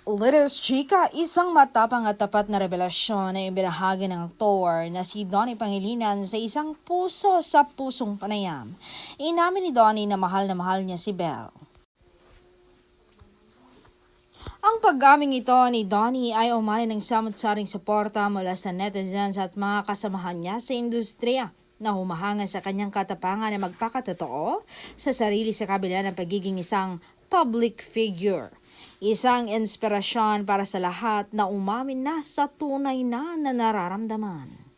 Litis Chica, isang matapang at tapat na revelasyon na ibinahagi ng aktor na si Donnie Pangilinan sa isang puso sa pusong panayam. Inamin ni Donnie na mahal niya si Belle. Ang pag-aming ito ni Donnie ay umani ng samot-saring suporta mula sa netizens at mga kasamahan niya sa industriya na humahanga sa kanyang katapangan na magpakatotoo sa sarili sa kabila ng pagiging isang public figure. Isang inspirasyon para sa lahat na umamin na sa tunay na nararamdaman.